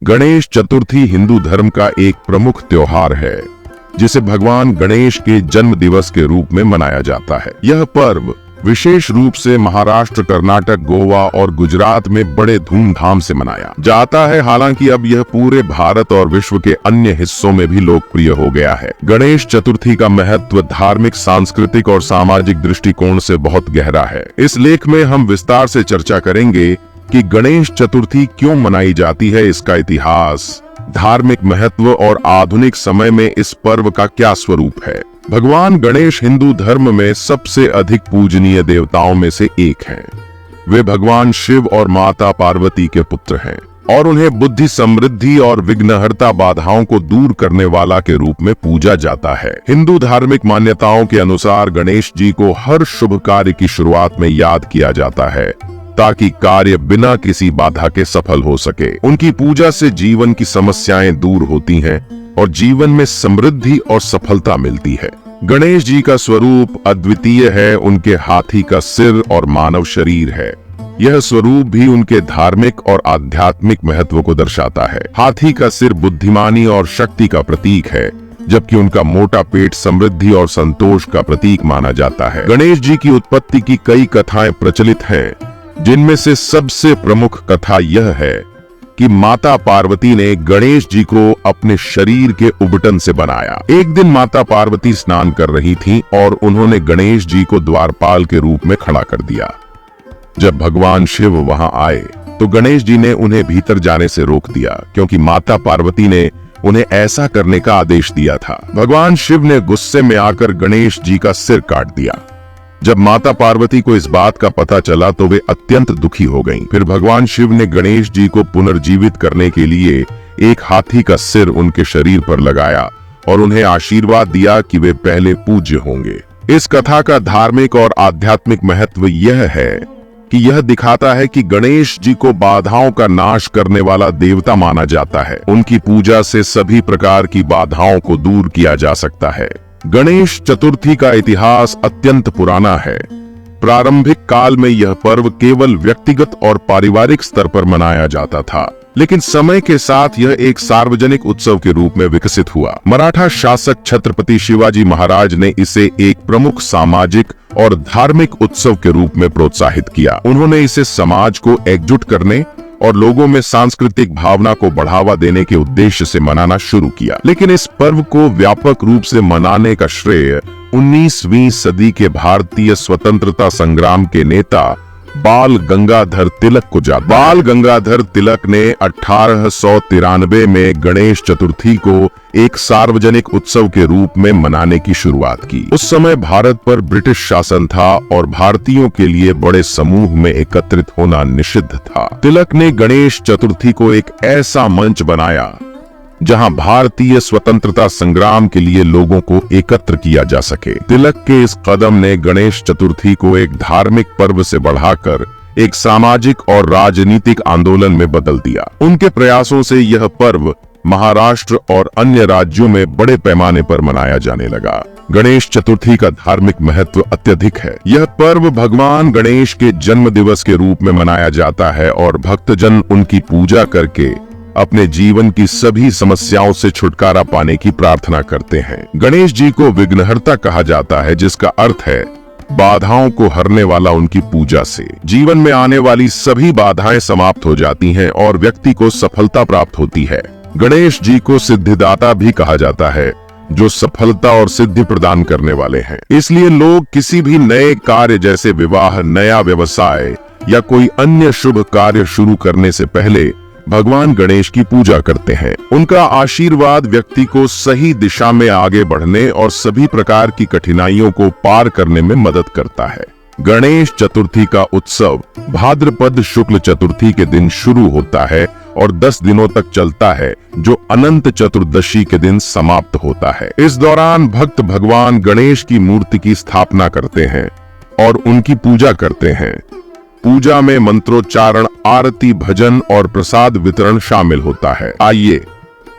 गणेश चतुर्थी हिंदू धर्म का एक प्रमुख त्योहार है जिसे भगवान गणेश के जन्म दिवस के रूप में मनाया जाता है। यह पर्व विशेष रूप से महाराष्ट्र, कर्नाटक, गोवा और गुजरात में बड़े धूमधाम से मनाया जाता है। हालांकि अब यह पूरे भारत और विश्व के अन्य हिस्सों में भी लोकप्रिय हो गया है। गणेश चतुर्थी का महत्व धार्मिक, सांस्कृतिक और सामाजिक दृष्टिकोण से बहुत गहरा है। इस लेख में हम विस्तार से चर्चा करेंगे कि गणेश चतुर्थी क्यों मनाई जाती है, इसका इतिहास, धार्मिक महत्व और आधुनिक समय में इस पर्व का क्या स्वरूप है। भगवान गणेश हिंदू धर्म में सबसे अधिक पूजनीय देवताओं में से एक हैं। वे भगवान शिव और माता पार्वती के पुत्र हैं और उन्हें बुद्धि, समृद्धि और विघ्नहर्ता, बाधाओं को दूर करने वाला के रूप में पूजा जाता है। हिंदू धार्मिक मान्यताओं के अनुसार गणेश जी को हर शुभ कार्य की शुरुआत में याद किया जाता है ताकि कार्य बिना किसी बाधा के सफल हो सके। उनकी पूजा से जीवन की समस्याएं दूर होती हैं और जीवन में समृद्धि और सफलता मिलती है। गणेश जी का स्वरूप अद्वितीय है। उनके हाथी का सिर और मानव शरीर है। यह स्वरूप भी उनके धार्मिक और आध्यात्मिक महत्व को दर्शाता है। हाथी का सिर बुद्धिमानी और शक्ति का प्रतीक है, जबकि उनका मोटा पेट समृद्धि और संतोष का प्रतीक माना जाता है। गणेश जी की उत्पत्ति की कई कथाएं प्रचलित हैं, जिनमें से सबसे प्रमुख कथा यह है कि माता पार्वती ने गणेश जी को अपने शरीर के उबटन से बनाया। एक दिन माता पार्वती स्नान कर रही थीं और उन्होंने गणेश जी को द्वारपाल के रूप में खड़ा कर दिया। जब भगवान शिव वहां आए तो गणेश जी ने उन्हें भीतर जाने से रोक दिया, क्योंकि माता पार्वती ने उन्हें ऐसा करने का आदेश दिया था। भगवान शिव ने गुस्से में आकर गणेश जी का सिर काट दिया। जब माता पार्वती को इस बात का पता चला तो वे अत्यंत दुखी हो गईं। फिर भगवान शिव ने गणेश जी को पुनर्जीवित करने के लिए एक हाथी का सिर उनके शरीर पर लगाया और उन्हें आशीर्वाद दिया कि वे पहले पूज्य होंगे। इस कथा का धार्मिक और आध्यात्मिक महत्व यह है कि यह दिखाता है कि गणेश जी को बाधाओं का नाश करने वाला देवता माना जाता है। उनकी पूजा से सभी प्रकार की बाधाओं को दूर किया जा सकता है। गणेश चतुर्थी का इतिहास अत्यंत पुराना है। प्रारंभिक काल में यह पर्व केवल व्यक्तिगत और पारिवारिक स्तर पर मनाया जाता था, लेकिन समय के साथ यह एक सार्वजनिक उत्सव के रूप में विकसित हुआ। मराठा शासक छत्रपति शिवाजी महाराज ने इसे एक प्रमुख सामाजिक और धार्मिक उत्सव के रूप में प्रोत्साहित किया। उन्होंने इसे समाज को एकजुट करने और लोगों में सांस्कृतिक भावना को बढ़ावा देने के उद्देश्य से मनाना शुरू किया। लेकिन इस पर्व को व्यापक रूप से मनाने का श्रेय 19वीं सदी के भारतीय स्वतंत्रता संग्राम के नेता बाल गंगाधर तिलक को जाता है। बाल गंगाधर तिलक ने 1893 में गणेश चतुर्थी को एक सार्वजनिक उत्सव के रूप में मनाने की शुरुआत की। उस समय भारत पर ब्रिटिश शासन था और भारतीयों के लिए बड़े समूह में एकत्रित होना निषिद्ध था। तिलक ने गणेश चतुर्थी को एक ऐसा मंच बनाया जहां भारतीय स्वतंत्रता संग्राम के लिए लोगों को एकत्र किया जा सके। तिलक के इस कदम ने गणेश चतुर्थी को एक धार्मिक पर्व से बढ़ाकर एक सामाजिक और राजनीतिक आंदोलन में बदल दिया। उनके प्रयासों से यह पर्व महाराष्ट्र और अन्य राज्यों में बड़े पैमाने पर मनाया जाने लगा। गणेश चतुर्थी का धार्मिक महत्व अत्यधिक है। यह पर्व भगवान गणेश के जन्म दिवस के रूप में मनाया जाता है और भक्तजन उनकी पूजा करके अपने जीवन की सभी समस्याओं से छुटकारा पाने की प्रार्थना करते हैं। गणेश जी को विघ्नहर्ता कहा जाता है, जिसका अर्थ है बाधाओं को हरने वाला। उनकी पूजा से जीवन में आने वाली सभी बाधाएं समाप्त हो जाती हैं और व्यक्ति को सफलता प्राप्त होती है। गणेश जी को सिद्धिदाता भी कहा जाता है, जो सफलता और सिद्धि प्रदान करने वाले हैं। इसलिए लोग किसी भी नए कार्य जैसे विवाह, नया व्यवसाय या कोई अन्य शुभ कार्य शुरू करने से पहले भगवान गणेश की पूजा करते हैं। उनका आशीर्वाद व्यक्ति को सही दिशा में आगे बढ़ने और सभी प्रकार की कठिनाइयों को पार करने में मदद करता है। गणेश चतुर्थी का उत्सव भाद्रपद शुक्ल चतुर्थी के दिन शुरू होता है और 10 दिनों तक चलता है, जो अनंत चतुर्दशी के दिन समाप्त होता है। इस दौरान भक्त भगवान गणेश की मूर्ति की स्थापना करते हैं और उनकी पूजा करते हैं। पूजा में मंत्रोच्चारण, आरती, भजन और प्रसाद वितरण शामिल होता है। आइए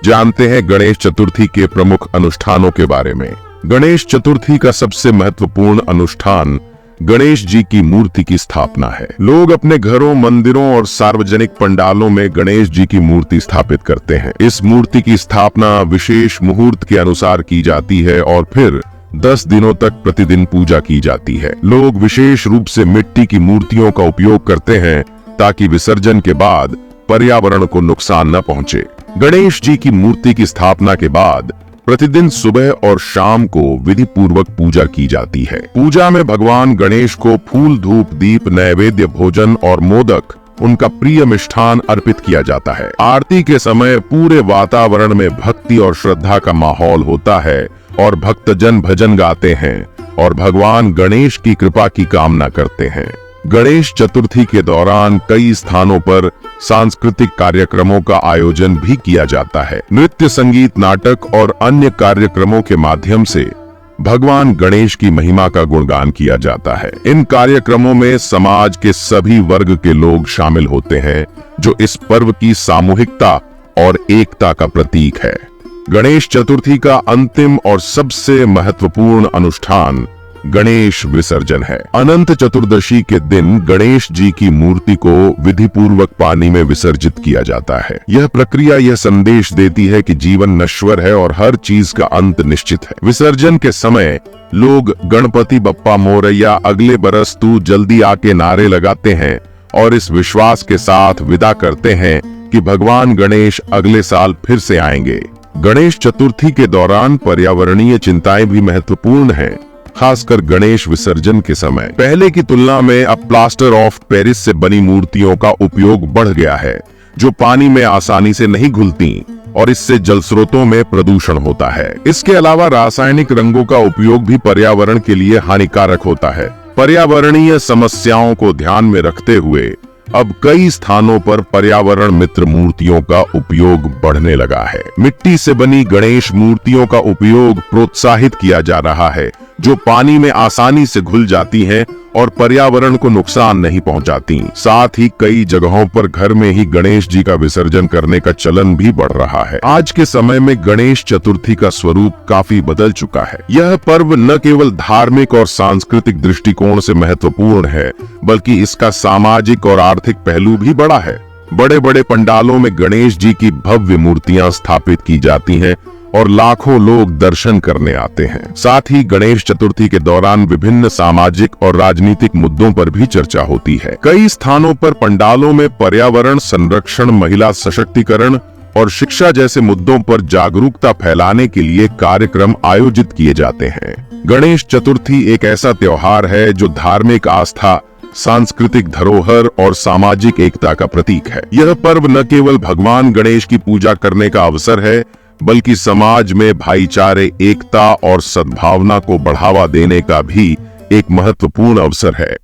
जानते हैं गणेश चतुर्थी के प्रमुख अनुष्ठानों के बारे में। गणेश चतुर्थी का सबसे महत्वपूर्ण अनुष्ठान गणेश जी की मूर्ति की स्थापना है। लोग अपने घरों, मंदिरों और सार्वजनिक पंडालों में गणेश जी की मूर्ति स्थापित करते हैं। इस मूर्ति की स्थापना विशेष मुहूर्त के अनुसार की जाती है और फिर 10 दिनों तक प्रतिदिन पूजा की जाती है। लोग विशेष रूप से मिट्टी की मूर्तियों का उपयोग करते हैं ताकि विसर्जन के बाद पर्यावरण को नुकसान न पहुंचे। गणेश जी की मूर्ति की स्थापना के बाद प्रतिदिन सुबह और शाम को विधि पूर्वक पूजा की जाती है। पूजा में भगवान गणेश को फूल, धूप, दीप, नैवेद्य, भोजन और मोदक, उनका प्रिय मिष्ठान अर्पित किया जाता है। आरती के समय पूरे वातावरण में भक्ति और श्रद्धा का माहौल होता है और भक्तजन भजन गाते हैं और भगवान गणेश की कृपा की कामना करते हैं। गणेश चतुर्थी के दौरान कई स्थानों पर सांस्कृतिक कार्यक्रमों का आयोजन भी किया जाता है। नृत्य, संगीत, नाटक और अन्य कार्यक्रमों के माध्यम से भगवान गणेश की महिमा का गुणगान किया जाता है। इन कार्यक्रमों में समाज के सभी वर्ग के लोग शामिल होते हैं, जो इस पर्व की सामूहिकता और एकता का प्रतीक है। गणेश चतुर्थी का अंतिम और सबसे महत्वपूर्ण अनुष्ठान गणेश विसर्जन है। अनंत चतुर्दशी के दिन गणेश जी की मूर्ति को विधि पूर्वक पानी में विसर्जित किया जाता है। यह प्रक्रिया यह संदेश देती है कि जीवन नश्वर है और हर चीज का अंत निश्चित है। विसर्जन के समय लोग गणपति बप्पा मोरैया, अगले बरस तू जल्दी आके नारे लगाते हैं और इस विश्वास के साथ विदा करते हैं कि भगवान गणेश अगले साल फिर से आएंगे। गणेश चतुर्थी के दौरान पर्यावरणीय चिंताएं भी महत्वपूर्ण हैं, खासकर गणेश विसर्जन के समय। पहले की तुलना में अब प्लास्टर ऑफ पेरिस से बनी मूर्तियों का उपयोग बढ़ गया है, जो पानी में आसानी से नहीं घुलती और इससे जल स्रोतों में प्रदूषण होता है। इसके अलावा रासायनिक रंगों का उपयोग भी पर्यावरण के लिए हानिकारक होता है। पर्यावरणीय समस्याओं को ध्यान में रखते हुए अब कई स्थानों पर पर्यावरण मित्र मूर्तियों का उपयोग बढ़ने लगा है। मिट्टी से बनी गणेश मूर्तियों का उपयोग प्रोत्साहित किया जा रहा है, जो पानी में आसानी से घुल जाती हैं और पर्यावरण को नुकसान नहीं पहुंचाती। साथ ही कई जगहों पर घर में ही गणेश जी का विसर्जन करने का चलन भी बढ़ रहा है। आज के समय में गणेश चतुर्थी का स्वरूप काफी बदल चुका है। यह पर्व न केवल धार्मिक और सांस्कृतिक दृष्टिकोण से महत्वपूर्ण है, बल्कि इसका सामाजिक और आर्थिक पहलू भी बड़ा है। बड़े बड़े पंडालों में गणेश जी की भव्य मूर्तियां स्थापित की जाती हैं और लाखों लोग दर्शन करने आते हैं। साथ ही गणेश चतुर्थी के दौरान विभिन्न सामाजिक और राजनीतिक मुद्दों पर भी चर्चा होती है। कई स्थानों पर पंडालों में पर्यावरण संरक्षण, महिला सशक्तिकरण और शिक्षा जैसे मुद्दों पर जागरूकता फैलाने के लिए कार्यक्रम आयोजित किए जाते हैं। गणेश चतुर्थी एक ऐसा त्योहार है जो धार्मिक आस्था, सांस्कृतिक धरोहर और सामाजिक एकता का प्रतीक है। यह पर्व न केवल भगवान गणेश की पूजा करने का अवसर है, बल्कि समाज में भाईचारे, एकता और सद्भावना को बढ़ावा देने का भी एक महत्वपूर्ण अवसर है।